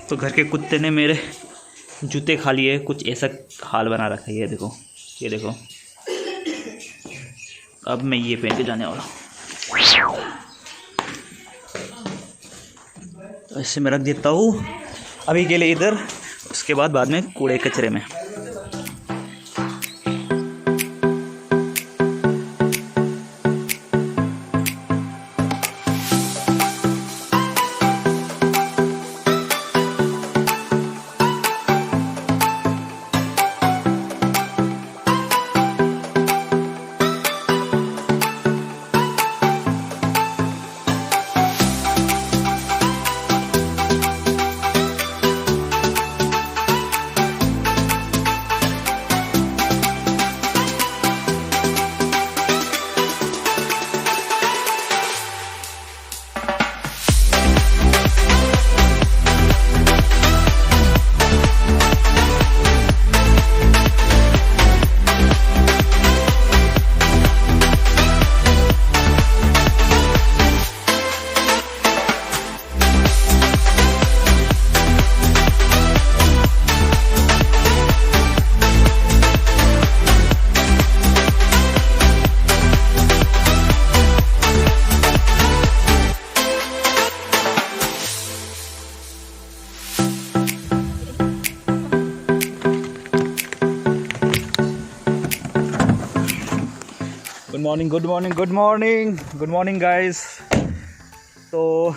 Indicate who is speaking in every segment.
Speaker 1: तो घर के कुत्ते ने मेरे जूते खा लिए, कुछ ऐसा हाल बना रखा है। ये देखो, ये देखो। अब मैं ये पहन के जाने वाला हूँ। तो ऐसे मैं रख देता हूँ अभी के लिए इधर, उसके बाद में कूड़े कचरे में। Good morning guys. तो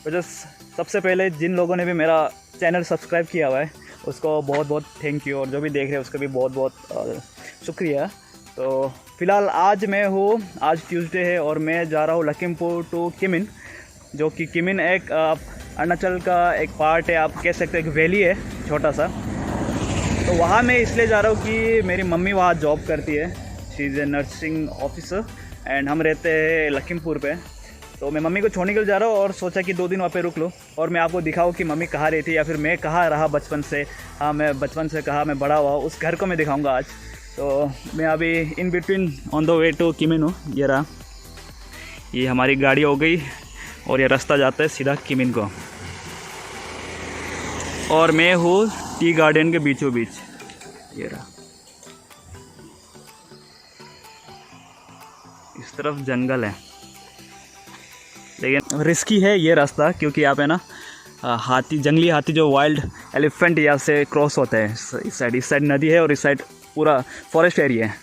Speaker 1: सबसे पहले जिन लोगों ने भी मेरा चैनल सब्सक्राइब किया हुआ है उसको बहुत बहुत थैंक यू, और जो भी देख रहे हैं उसका भी बहुत बहुत शुक्रिया। तो फ़िलहाल आज ट्यूसडे है और मैं जा रहा हूँ लखीमपुर टू किमिन, जो कि किमिन एक अरुणाचल का एक पार्ट है, आप कह सकते हैं एक वैली है छोटा सा। तो वहाँ मैं इसलिए जा रहा हूँ कि मेरी मम्मी वहाँ जॉब करती है, she is a nursing officer, and हम रहते हैं लखीमपुर पे। तो मैं मम्मी को छोड़ने के लिए जा रहा हूँ और सोचा कि 2 दिन वहाँ पे रुक लो और मैं आपको दिखाऊँ कि मम्मी कहाँ रहती या फिर मैं कहाँ रहा बचपन से। हाँ, मैं बचपन से कहाँ मैं बड़ा हुआ, उस घर को मैं दिखाऊँगा आज। तो मैं अभी in between on the way to किमिन हूँ। ये रहा, ये हमारी गाड़ी हो गई और ये रास्ता जाता है सीधा किमिन को, और मैं हूँ टी गार्डन के बीचों बीच। ये रहा, इस तरफ जंगल है, लेकिन रिस्की है ये रास्ता क्योंकि यहाँ पे ना जंगली हाथी जो वाइल्ड एलिफेंट यहाँ से क्रॉस होते हैं। इस साइड नदी है और इस साइड पूरा फॉरेस्ट एरिया है।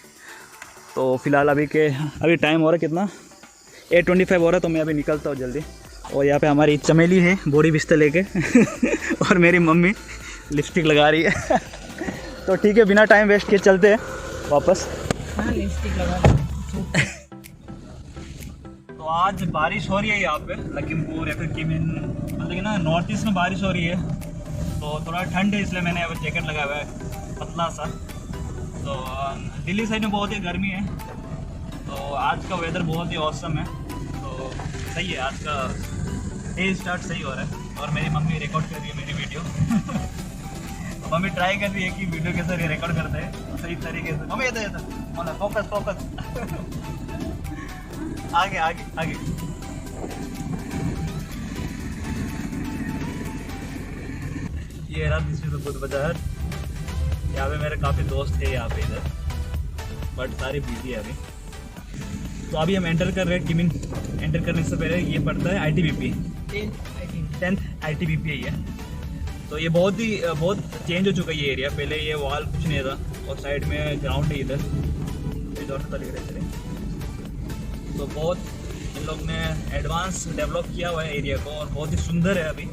Speaker 1: तो फिलहाल अभी टाइम हो रहा है कितना, 8:25 हो रहा है। तो मैं अभी निकलता हूँ जल्दी। और यहाँ पे हमारी चमेली है बॉडी बिस्तर लेके और मेरी मम्मी लिपस्टिक लगा रही है। तो ठीक है, बिना टाइम वेस्ट किए चलते हैं वापस।
Speaker 2: हाँ, लिपस्टिक लगा।
Speaker 1: तो आज बारिश हो रही है यहाँ पे लखीमपुर या फिर किमिन, मतलब कि ना नॉर्थ ईस्ट में बारिश हो रही है। तो थोड़ा ठंड है इसलिए मैंने जैकेट लगाया हुआ है पतला सा। तो दिल्ली साइड में बहुत ही गर्मी है, तो आज का वेदर बहुत ही औसम है। तो सही है, आज का डे स्टार्ट सही हो रहा है। और मेरी मम्मी रिकॉर्ड कर रही है मेरी वीडियो। तो मम्मी ट्राई कर रही है कि वीडियो कैसे रिकॉर्ड करते हैं सही तरीके से। मम्मी ये फोकस आगे आगे आगे। ये रहा दिस इज बुद्ध बाजार। यहाँ पे मेरे काफ़ी दोस्त थे यहाँ पे इधर, बट सारे बिजी है अभी। तो अभी हम एंटर कर रहे हैं किमिन। एंटर करने से पहले ये पड़ता है ITBP, 10th ITBP है ये। तो ये बहुत चेंज हो चुका है ये एरिया। पहले ये वॉल कुछ नहीं था और साइड में ग्राउंड है इधर लग रहे थे। तो बहुत इन लोग ने एडवांस डेवलप किया हुआ है एरिया को और बहुत ही सुंदर है। अभी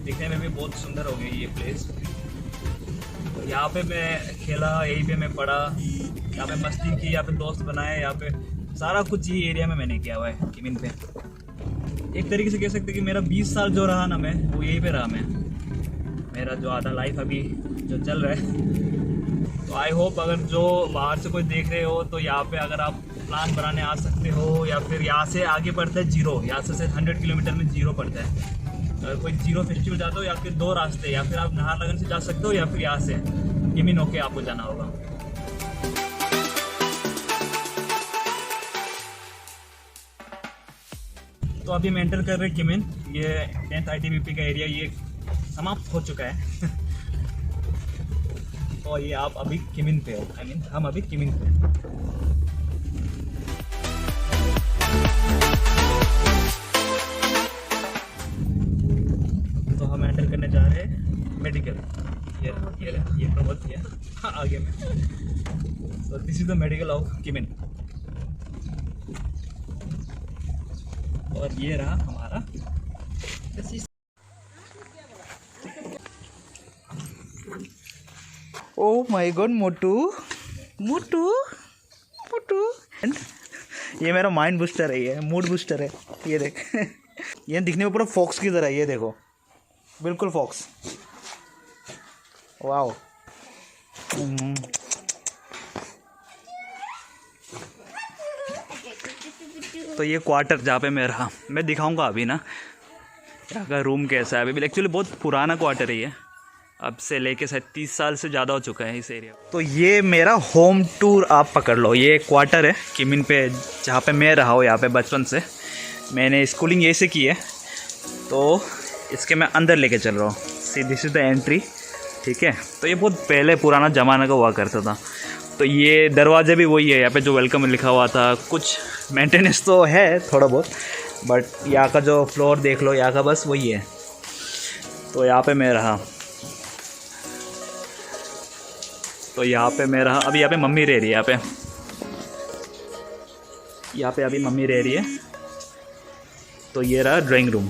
Speaker 1: दिखने में भी बहुत सुंदर हो गई ये प्लेस। तो यहाँ पे मैं खेला, यहीं पे मैं पढ़ा, यहाँ पे मस्ती की, यहाँ पे दोस्त बनाए, यहाँ पे सारा कुछ ये एरिया में मैंने किया हुआ है किमिन पे। एक तरीके से कह सकते कि मेरा 20 साल जो रहा ना मैं, वो यहीं पे रहा मैं। मेरा जो आधा लाइफ अभी जो चल रहा है। तो आई होप अगर जो बाहर से कोई देख रहे हो तो यहाँ पे अगर आप प्लान बनाने आ सकते हो, या फिर यहाँ से आगे पड़ता है जीरो, यहाँ से 100 किलोमीटर में जीरो पड़ता है। अगर कोई जीरो फेस्टिवल जाते हो या फिर 2 रास्ते, या फिर आप नाहरलगुन से जा सकते हो या फिर यहाँ से किमिन होके आपको जाना होगा। तो अभी हम एंटर कर रहे हैं किमिन। ये 10th ITBP का एरिया, ये समाप्त हो चुका है। और ये आप अभी किमिन पे हो, आई मीन हम अभी किमिन पे हैं। तो हम एंटर करने जा रहे हैं मेडिकल। ये प्रमोद किया आगे में। So this is the medical of Kimin. और ये रहा हमारा ओ माय गॉड मोटू मोटू मोटू। ये मेरा माइंड बूस्टर है, ये मूड बूस्टर है। ये देख ये दिखने में पूरा फॉक्स की तरह है, ये देखो बिल्कुल फॉक्स। वाओ। तो ये क्वार्टर जहाँ पे मैं रहा, मैं दिखाऊंगा अभी ना यहाँ का रूम कैसा है। अभी एक्चुअली बहुत पुराना क्वार्टर है ये, अब से लेके शायद 30 साल से ज़्यादा हो चुका है इस एरिया। तो ये मेरा होम टूर आप पकड़ लो। ये क्वार्टर है किमिन पे जहाँ पे मैं रहा हूँ, यहाँ पे बचपन से मैंने स्कूलिंग यहीं से की है। तो इसके मैं अंदर लेके चल रहा हूँ। See this is the entry, ठीक है। तो ये बहुत पहले पुराना ज़माना का हुआ करता था। तो ये दरवाजे भी वही है, यहाँ पे जो वेलकम लिखा हुआ था। कुछ मेंटेनेंस तो है थोड़ा बहुत, बट यहाँ का जो फ्लोर देख लो, यहाँ का बस वही है। तो यहाँ पे मैं रहा, तो यहाँ पे मैं रहा। अभी यहाँ पे मम्मी रह रही है, यहाँ पे अभी मम्मी रह रही है। तो ये रहा ड्राइंग रूम।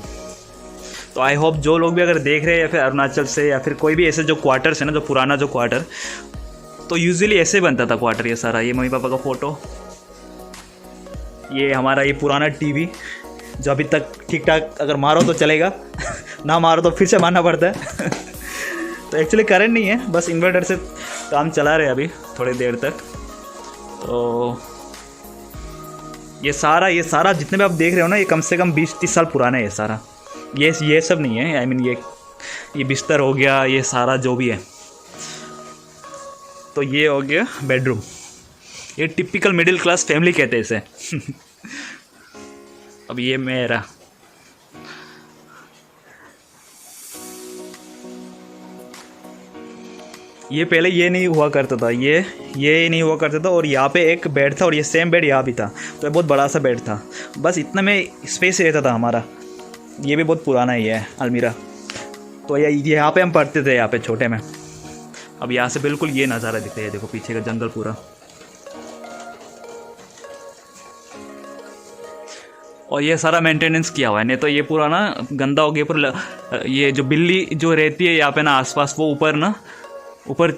Speaker 1: तो आई होप जो लोग भी अगर देख रहे हैं या फिर अरुणाचल से या फिर कोई भी ऐसे जो क्वार्टर्स है ना, जो पुराना जो क्वार्टर, तो यूजुअली ऐसे बनता था क्वार्टर ये सारा। ये मम्मी पापा का फ़ोटो, ये हमारा ये पुराना टीवी जो अभी तक ठीक ठाक अगर मारो तो चलेगा ना मारो तो फिर से मारना पड़ता है तो एक्चुअली करंट नहीं है, बस इन्वर्टर से काम चला रहे अभी थोड़ी देर तक। तो ये सारा जितने भी आप देख रहे हो ना, ये कम से कम 20-30 साल पुराना है ये सारा। ये सब नहीं है, आई मीन ये बिस्तर हो गया, ये सारा जो भी है। तो ये हो गया बेडरूम। ये टिपिकल मिडिल क्लास फैमिली कहते हैं इसे अब ये मेरा ये पहले ये नहीं हुआ करता था, ये नहीं हुआ करता था। और यहाँ पे एक बेड था और ये सेम बेड यहाँ भी था। तो ये बहुत बड़ा सा बेड था, बस इतना में स्पेस रहता था हमारा। ये भी बहुत पुराना ही है अलमीरा। तो यहाँ पे हम पढ़ते थे, यहाँ पे छोटे में। अब यहाँ से बिल्कुल ये नज़ारा दिख रहा है, देखो पीछे का जंगल पूरा। और ये सारा मेंटेनेंस किया हुआ है, नहीं तो ये पूरा ना गंदा हो गया पूरा। ये जो बिल्ली जो रहती है यहाँ पे ना आसपास, वो ऊपर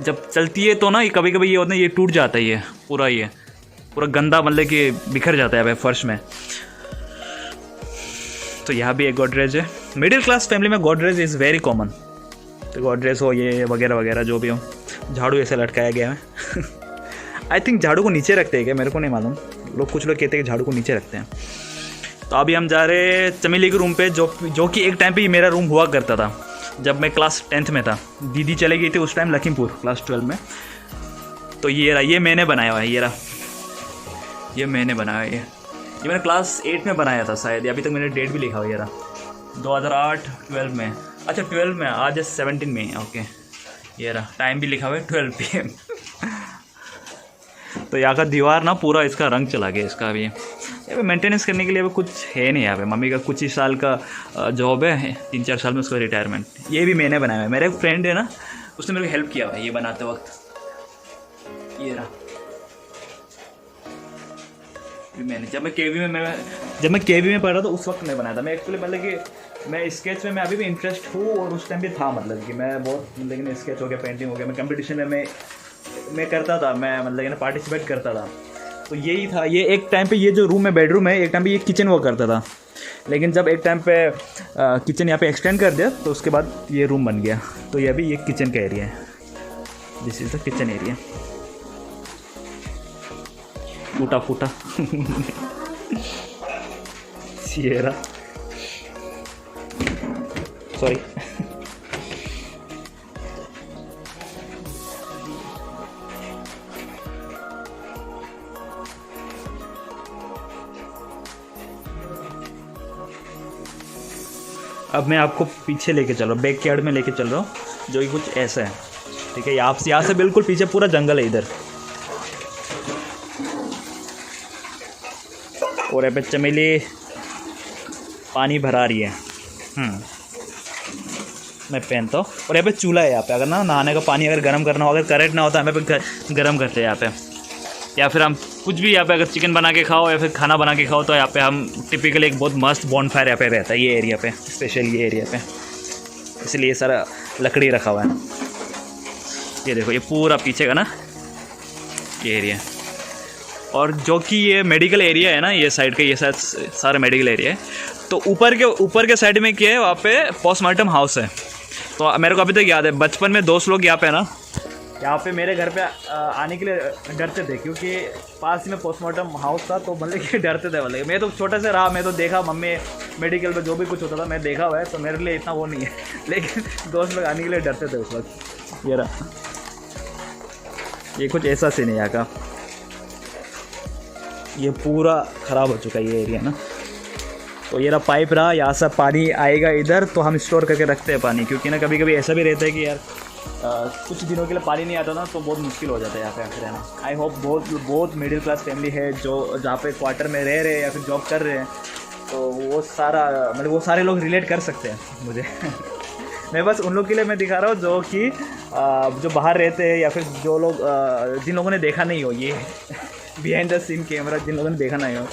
Speaker 1: जब चलती है तो ना ये कभी कभी ये होता है, ये टूट जाता है। ये पूरा गंदा, मतलब कि बिखर जाता है फर्श में। तो यहाँ भी एक गोदरेज है। मिडिल क्लास फैमिली में गोदरेज इज़ वेरी कॉमन। तो गोदरेज हो ये वगैरह वगैरह जो भी हो। झाड़ू ऐसे लटकाया गया है आई थिंक झाड़ू को नीचे रखते हैं क्या, मेरे को नहीं मालूम। कुछ लोग कहते हैं कि झाड़ू को नीचे रखते हैं। तो अभी हम जा रहे हैं चमेली के रूम पे, जो कि एक टाइम पे मेरा रूम हुआ करता था जब मैं क्लास 10th में था। दीदी चले गई थी उस टाइम लखीमपुर क्लास 12 में। तो ये मैंने बनाया हुआ है। ये मैंने बनाया है। ये मैंने क्लास 8 में बनाया था शायद, अभी तक मैंने डेट भी लिखा हुआ है 2008-12 में। अच्छा 12 में, आज 17 में। ओके, ये रहा, टाइम भी लिखा हुआ है 12 PM। तो यहाँ का दीवार ना पूरा इसका रंग चला गया इसका। अभी यहाँ पे मेंटेनेंस करने के लिए अभी कुछ है नहीं यहाँ पे। मम्मी का कुछ ही साल का जॉब है, 3-4 साल में उसका रिटायरमेंट। ये भी मैंने बनाया है। मेरा एक फ्रेंड है ना, उसने मेरे को हेल्प किया हुआ है ये बनाते वक्त। ये रहा, मैंने जब मैं केवी में पढ़ रहा था उस वक्त मैं बनाया था। मैं एक्चुअली मतलब कि मैं स्केच में मैं अभी भी इंटरेस्ट हूँ, और उस टाइम भी था। मतलब कि मैं बहुत, लेकिन स्केच हो गया, पेंटिंग हो गया, मैं कंपटीशन में मैं करता था, मैं मतलब कि पार्टिसिपेट करता था। तो यही था। ये एक टाइम पे ये जो रूम है, बेडरूम है, एक टाइम पे ये किचन हुआ करता था। लेकिन जब एक टाइम पे किचन यहाँ पे एक्सटेंड कर दिया तो उसके बाद ये रूम बन गया। तो ये अभी ये किचन का एरिया है। This is the kitchen area. फूटा सिएरा, सॉरी। अब मैं आपको पीछे लेके चल रहा हूँ, बैक यार्ड में लेके चल रहा हूँ, जो कि कुछ ऐसा है। ठीक है, यहाँ से बिल्कुल पीछे पूरा जंगल है इधर, और यहाँ पे चमेली पानी भरा रही है। मैं पहनता हूँ। और यहाँ पे चूल्हा है, यहाँ पे अगर ना नहाने का पानी अगर गर्म करना हो, अगर करंट ना होता है हमें पे गर्म करते हैं यहाँ पे, या फिर हम कुछ भी यहाँ पे अगर चिकन बना के खाओ या फिर खाना बना के खाओ तो यहाँ पे हम टिपिकल एक बहुत मस्त बॉनफायर यहाँ पे रहता है, ये एरिया पे, स्पेशल ये एरिया पे, इसलिए सारा लकड़ी रखा हुआ है। ये देखो, ये पूरा पीछे का ना ये एरिया, और जो कि ये मेडिकल एरिया है ना, ये साइड का, ये सारा मेडिकल एरिया है। तो ऊपर के साइड में क्या है, वहाँ पे पोस्टमार्टम हाउस है। तो मेरे को अभी तक याद है, बचपन में दोस्त लोग यहाँ पे ना, यहाँ पे मेरे घर पे आने के लिए डरते थे, क्योंकि पास में पोस्टमार्टम हाउस था, तो मतलब कि डरते थे। मतलब मैं तो छोटे से रहा, मैं तो देखा, मम्मी मेडिकल में जो भी कुछ होता था मैं देखा हुआ है, तो मेरे लिए इतना वो नहीं है, लेकिन दोस्त लोग आने के लिए डरते थे उस वक्त। ये रहा, ये कुछ ऐसा सीन है यहाँ का। ये पूरा ख़राब हो चुका है ये एरिया ना। तो ये रहा पाइप रहा, यहाँ से पानी आएगा इधर, तो हम स्टोर करके रखते हैं पानी, क्योंकि ना कभी कभी ऐसा भी रहता है कि यार कुछ दिनों के लिए पानी नहीं आता ना, तो बहुत मुश्किल हो जाता है यहाँ पे रहना। आई होप बहुत मिडिल क्लास फैमिली है जो जहाँ पे क्वार्टर में रह रहे हैं या फिर जॉब कर रहे हैं, तो वो सारे लोग रिलेट कर सकते हैं मुझे। मैं बस उन लोग के लिए मैं दिखा रहा हूँ जो कि जो बाहर रहते हैं, या फिर जो लोग जिन लोगों ने देखा नहीं हो ये बिहाइंड द सीन कैमरा, जिन लोगों ने देखा नहीं हो,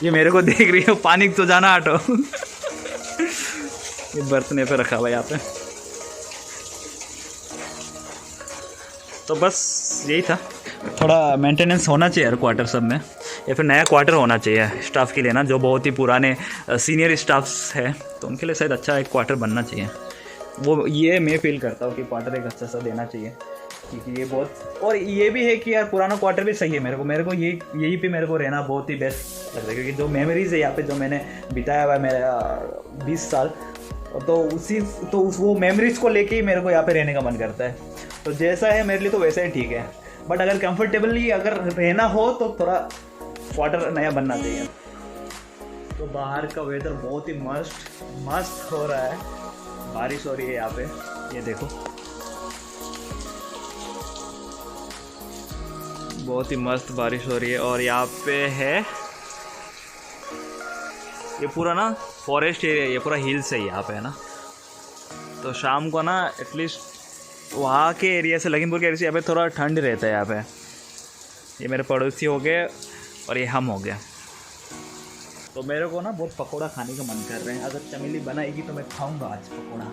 Speaker 1: ये मेरे को देख रही हो, पानी तो जाना हटो। ये बर्तन पे रखा हुआ है यहाँ पे। तो बस यही था, थोड़ा मेंटेनेंस होना चाहिए हर क्वार्टर सब में, या फिर नया क्वार्टर होना चाहिए स्टाफ के लिए ना, जो बहुत ही पुराने सीनियर स्टाफ्स है, तो उनके लिए शायद अच्छा एक क्वार्टर बनना चाहिए। वो ये मैं फील करता हूँ कि क्वार्टर एक अच्छा सा देना चाहिए, क्योंकि ये बहुत, और ये भी है कि यार पुराना क्वार्टर भी सही है। मेरे को यही पे मेरे को रहना बहुत ही बेस्ट लगता है, क्योंकि जो मेमोरीज़ है यहाँ पे जो मैंने बिताया हुआ है मेरा 20 साल, तो वो मेमोरीज़ को लेके ही मेरे को यहाँ पे रहने का मन करता है। तो जैसा है मेरे लिए तो वैसा ही ठीक है, बट अगर कंफर्टेबली अगर रहना हो तो थोड़ा क्वार्टर नया बनना चाहिए। तो बाहर का वेदर बहुत ही मस्त हो रहा है, बारिश हो रही है यहाँ पे, ये देखो बहुत ही मस्त बारिश हो रही है। और यहाँ पे है ये पूरा ना फॉरेस्ट एरिया, ये पूरा हिल्स है यहाँ पे है ना। तो शाम को ना एटलीस्ट वहाँ के एरिया से, लखीमपुर के एरिया से यहाँ पे थोड़ा ठंड रहता है यहाँ पे। ये मेरे पड़ोसी हो गए और ये हम हो गए। तो मेरे को ना बहुत पकौड़ा खाने का मन कर रहे हैं, अगर चमेली बनाएगी तो मैं खाऊंगा आज पकौड़ा।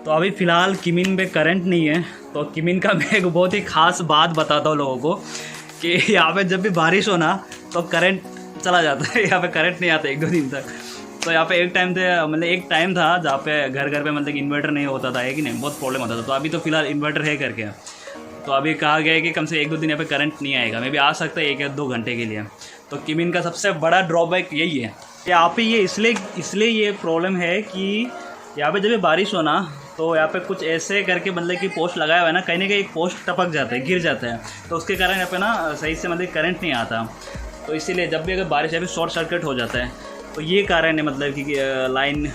Speaker 1: तो अभी फ़िलहाल किमिन में करंट नहीं है, तो किमिन का मैं एक बहुत ही ख़ास बात बताता हूँ लोगों को कि यहाँ पे जब भी बारिश हो ना तो करंट चला जाता है, यहाँ पे करंट नहीं आता 1-2 दिन तक। तो यहाँ पे एक टाइम था जहाँ पे घर पे मतलब इन्वर्टर नहीं होता था, है कि नहीं, बहुत प्रॉब्लम होता था। तो अभी तो फ़िलहाल इन्वर्टर है करके, तो अभी कहा गया है कि कम से 1-2 दिन यहाँ पे करंट नहीं आएगा, मैं भी आ सकता है 1 या 2 घंटे के लिए। तो किमिन का सबसे बड़ा ड्रॉबैक यही है। यहाँ पे ये इसलिए ये प्रॉब्लम है कि यहाँ पे जब भी बारिश हो ना तो यहाँ पे कुछ ऐसे करके मतलब कि पोस्ट लगाया हुआ है ना, कहीं ना कहीं एक पोस्ट टपक जाता है, गिर जाता है, तो उसके कारण यहाँ पे ना सही से मतलब करंट नहीं आता। तो इसीलिए जब भी अगर बारिश यहाँ पे शॉर्ट सर्किट हो जाता है, तो ये कारण है मतलब कि लाइन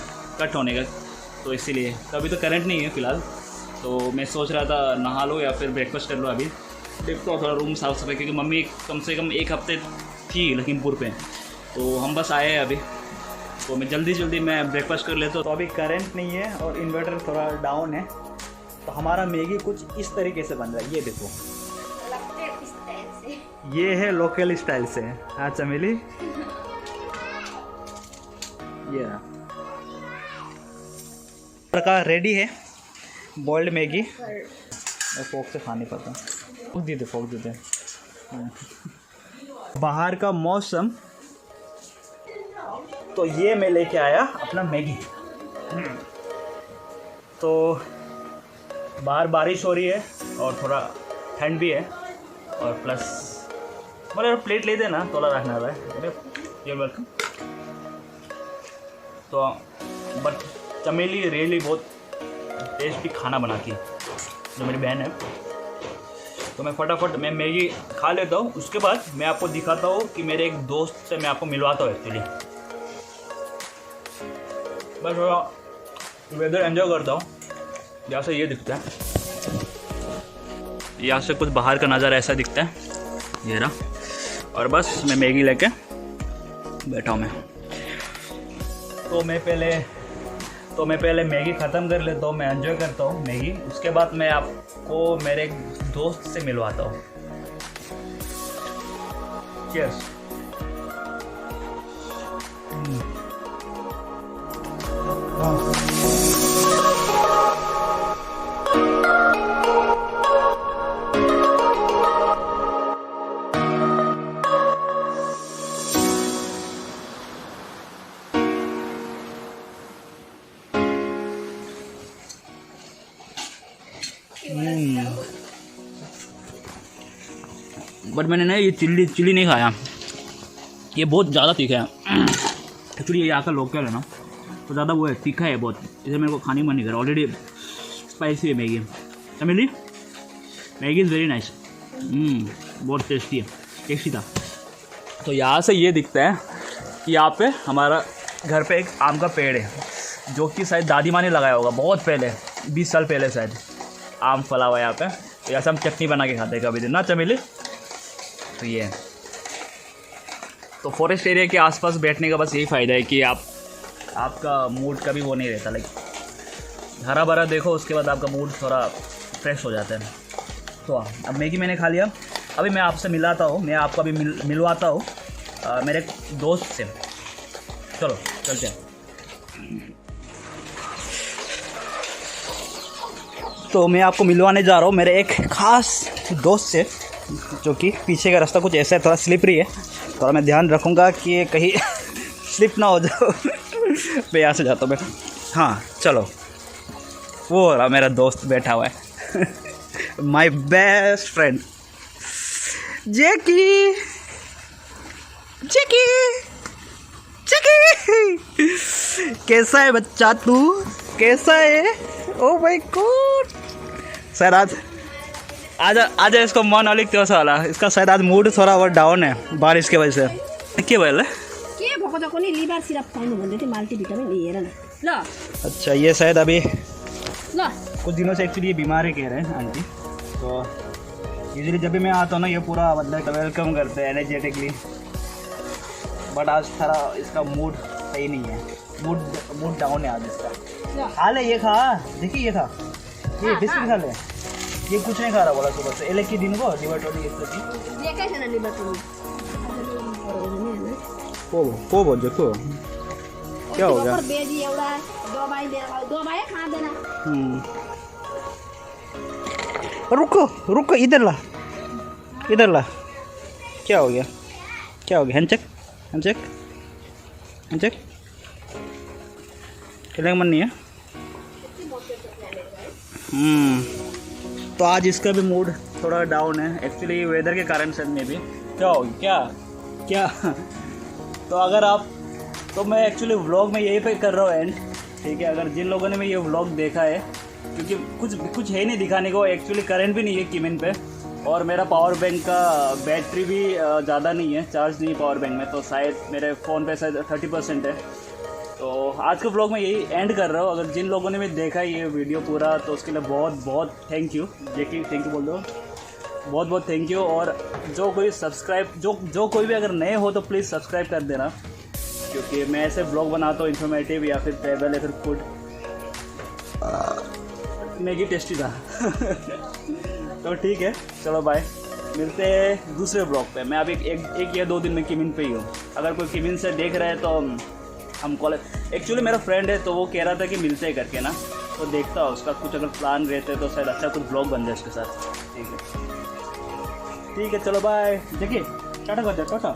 Speaker 1: कट होने का। तो इसीलिए तो अभी तो करंट नहीं है फ़िलहाल। तो मैं सोच रहा था नहा लो या फिर ब्रेकफास्ट कर लो। अभी देखता हूँ थोड़ा रूम साफ़ सफाई, क्योंकि मम्मी कम से कम 1 हफ्ते थी लखीमपुर पे, तो हम बस आए हैं अभी, तो मैं जल्दी मैं ब्रेकफास्ट कर लेता हूँ। तो अभी करंट नहीं है और इन्वर्टर थोड़ा डाउन है, तो हमारा मैगी कुछ इस तरीके से बन रहा है। ये देखो, ये है लोकल स्टाइल से। हाँ चमेली, ये प्रकार रेडी है बॉइल्ड मैगी। मैं फोक से खा नहीं पाता, फोक दे दे। बाहर का मौसम, तो ये मैं लेके आया अपना मैगी। तो बाहर बारिश हो रही है और थोड़ा ठंड भी है, और प्लस मतलब प्लेट ले देना, थोड़ा रखना है। ये वेलकम। तो बट चमेली रियली बहुत टेस्टी खाना बनाती है, जो मेरी बहन है। तो मैं फटाफट मैगी खा लेता हूँ, उसके बाद मैं आपको दिखाता हूँ कि मेरे एक दोस्त से मैं आपको मिलवाता हूँ एक्चुअली। बस वेदर एंजॉय करता हूँ। यहाँ से ये दिखता है, यहाँ से कुछ बाहर का नज़ारा ऐसा दिखता है, ये रहा। और बस मैं मैगी लेके बैठा हूँ मैं। तो मैं पहले मैगी ख़त्म कर लेता हूँ, मैं एंजॉय करता हूँ मैगी। उसके बाद मैं आपको मेरे एक दोस्त से मिलवाता हूँ। Cheers. बट मैंने ना ये चिल्ली नहीं खाया, ये बहुत ज़्यादा तीखा है। एक्चुअली ये यहाँ का लोकल है ना, तो ज़्यादा वो है, तीखा है बहुत, इसे मेरे को खाने मन नहीं कर रहा। ऑलरेडी स्पाइसी है Maggi. Family Maggi is very nice, बहुत टेस्टी था। तो यहाँ से ये दिखता है कि यहाँ पे हमारा घर पे एक आम का पेड़ है, जो कि शायद दादी माँ ने लगाया होगा बहुत पहले, 20 साल पहले शायद आम फला हुआ है यहाँ पे। तो यहाँ से हम चटनी बना के खाते हैं कभी दिन ना चमेली। तो ये है। तो फॉरेस्ट एरिया के आसपास बैठने का बस यही फ़ायदा है कि आपका मूड कभी वो नहीं रहता, लाइक हरा भरा देखो, उसके बाद आपका मूड थोड़ा फ्रेश हो जाता है। तो अब मैगी मैंने खा लिया, अभी मैं आपसे मिलाता हूँ, मैं आपको अभी मिलवाता हूँ मेरे दोस्त से। चलो चलते हैं। तो मैं आपको मिलवाने जा रहा हूँ मेरे एक ख़ास दोस्त से, जो कि पीछे का रास्ता कुछ ऐसा है, थोड़ा स्लिपरी है, थोड़ा मैं ध्यान रखूँगा कि कहीं स्लिप ना हो जाओ। मैं यहाँ से जाता हूँ मैं। हाँ चलो, वो रहा मेरा दोस्त बैठा हुआ है। माय बेस्ट फ्रेंड जैकी। कैसा है बच्चा तू, कैसा है? Oh my God. सर आज इसको मन अलिक त्यो छ होला, इसका शायद आज मूड थोड़ा और डाउन है बारिश के वजह से। के भयो ल
Speaker 2: के भएको त कुनै लिभर सिरप खाउनु भन्दै थियो, मल्टीभिटामिन लिएर न ल।
Speaker 1: अच्छा ये शायद अभी
Speaker 2: ल
Speaker 1: कुछ दिनों से एक्चुअली बीमार है कह रहे हैं आंटी। तो यूजुअली जब भी मैं आता हूँ ना, ये पूरा मतलब वेलकम करते हैं एनर्जेटिकली, बट आज थोड़ा इसका मूड सही नहीं है, मूड डाउन है आज इसका। खा ले, ये खा, देखिए ये खा, ये बिस्किट खा ले, ये कुछ नहीं खा रहा बोला सुबह से। एले की दिन को लिवर टोली इसको
Speaker 2: देखाइ छैन लिभर टोली
Speaker 1: को भन्छ को क्या हो गया?
Speaker 2: बेजी एउटा दबाई दिएर दबाई खाँदैन।
Speaker 1: रुको इधर ला, क्या हो गया हैंडचेक खेलने का मन नहीं है। तो आज इसका भी मूड थोड़ा डाउन है एक्चुअली, वेदर के कारण से में भी। क्या होगी क्या तो अगर आप, तो मैं एक्चुअली व्लॉग में यही पे कर रहा हूँ एंड, ठीक है। अगर जिन लोगों ने ये व्लॉग देखा है, क्योंकि कुछ है नहीं दिखाने को, एक्चुअली करंट भी नहीं है किमिन पे, और मेरा पावर बैंक का बैटरी भी ज़्यादा नहीं है, चार्ज नहीं पावर बैंक में, तो शायद मेरे फ़ोन पे शायद 30% है। तो आज के व्लॉग में यही एंड कर रहा हूँ। अगर जिन लोगों ने भी देखा ये वीडियो पूरा, तो उसके लिए बहुत थैंक यू। जेकी थैंक यू बोल दो, बहुत थैंक यू। और जो कोई सब्सक्राइब, जो कोई भी अगर नए हो तो प्लीज़ सब्सक्राइब कर देना, क्योंकि मैं ऐसे ब्लॉग बनाता हूँ इन्फॉर्मेटिव या फिर ट्रैवल या फिर फूड। मैगी टेस्टी था। तो ठीक है, चलो बाय, मिलते हैं दूसरे ब्लॉग पे। मैं अभी एक या 2 दिन में किमिन पे ही हूँ। अगर कोई किमिन से देख रहे हैं तो हम कॉलेज, एक्चुअली मेरा फ्रेंड है तो वो कह रहा था कि मिलते हैं करके ना, तो देखता हूँ उसका कुछ अगर प्लान रहते तो शायद अच्छा कुछ ब्लॉग बन जाए उसके साथ। ठीक है चलो बाय। देखिए टाटा कर दे, टाटा।